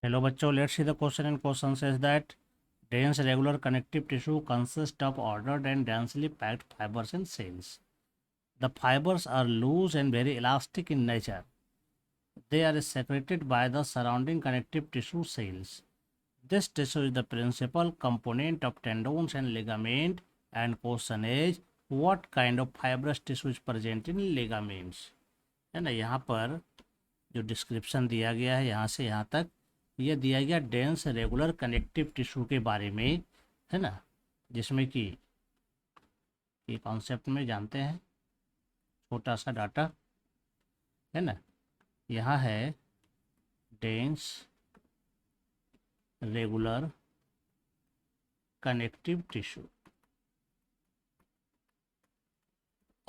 Hello बच्चों, let's see the question. And question says that dense regular connective tissue consists of ordered and densely packed fibers and cells. The fibers are loose and very elastic in nature. They are secreted by the surrounding connective tissue cells. This tissue is the principal component of tendons and ligament. And question is, what kind of fibrous tissue is present in ligaments? है ना, यहाँ पर जो description दिया गया है यहाँ से यहाँ तक ये दिया गया डेंस रेगुलर कनेक्टिव टिश्यू के बारे में, है ना, जिसमें कि ये कॉन्सेप्ट में जानते हैं छोटा सा डाटा, है ना। यहाँ है डेंस रेगुलर कनेक्टिव टिश्यू,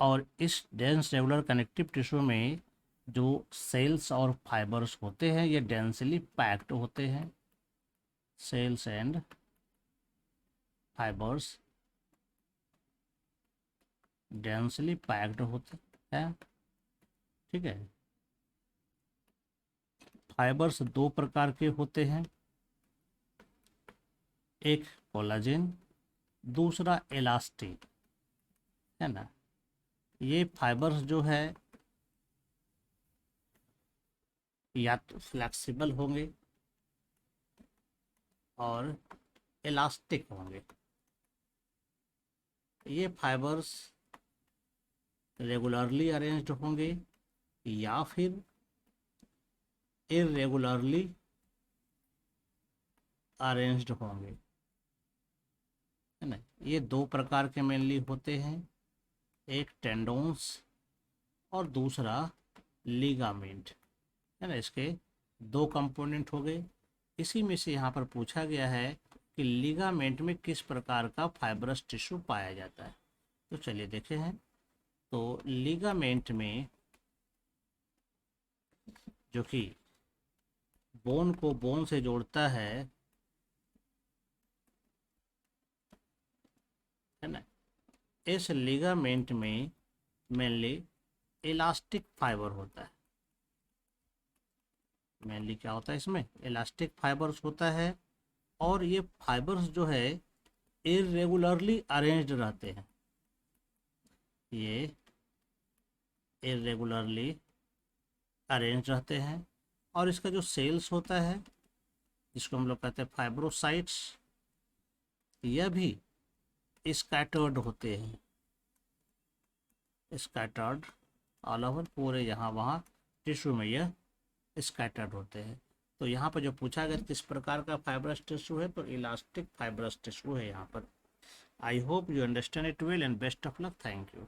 और इस डेंस रेगुलर कनेक्टिव टिश्यू में जो सेल्स और फाइबर्स होते हैं ये डेंसली पैक्ड होते हैं। Cells and fibres densely packed होते हैं, ठीक है। फाइबर्स दो प्रकार के होते हैं, एक कोलाजेन, दूसरा इलास्टिन, है ना। ये फाइबर्स जो है या तो फ्लेक्सिबल होंगे और इलास्टिक होंगे। ये फाइबर्स रेगुलरली अरेंज्ड होंगे या फिर इरेगुलरली अरेंज्ड होंगे, है ना। ये दो प्रकार के मेनली होते हैं, एक टेंडोन्स और दूसरा लिगामेंट, है ना। इसके दो कंपोनेंट हो गए। इसी में से यहाँ पर पूछा गया है कि लिगामेंट में किस प्रकार का फाइब्रस टिश्यू पाया जाता है। तो चलिए देखे हैं। तो लिगामेंट में जो कि बोन को बोन से जोड़ता है ना, इस लिगामेंट में मेनली इलास्टिक फाइबर होता है। मेनली क्या होता है इसमें, इलास्टिक फाइबर्स होता है। और ये फाइबर्स जो है इरेगुलरली अरेंज्ड रहते हैं, ये इरेगुलरली अरेंज रहते हैं। और इसका जो सेल्स होता है जिसको हम लोग कहते हैं फाइब्रोसाइट्स, यह भी स्कैटर्ड होते हैं, स्कैटर्ड ऑल ओवर पूरे यहाँ वहाँ टिश्यू में यह स्कैटर्ड होते हैं। तो यहाँ पर जो पूछा गया किस प्रकार का फाइब्रस टिश्यू है, तो इलास्टिक फाइब्रस टिश्यू है यहाँ पर। I hope you understand it well and best of luck. Thank you.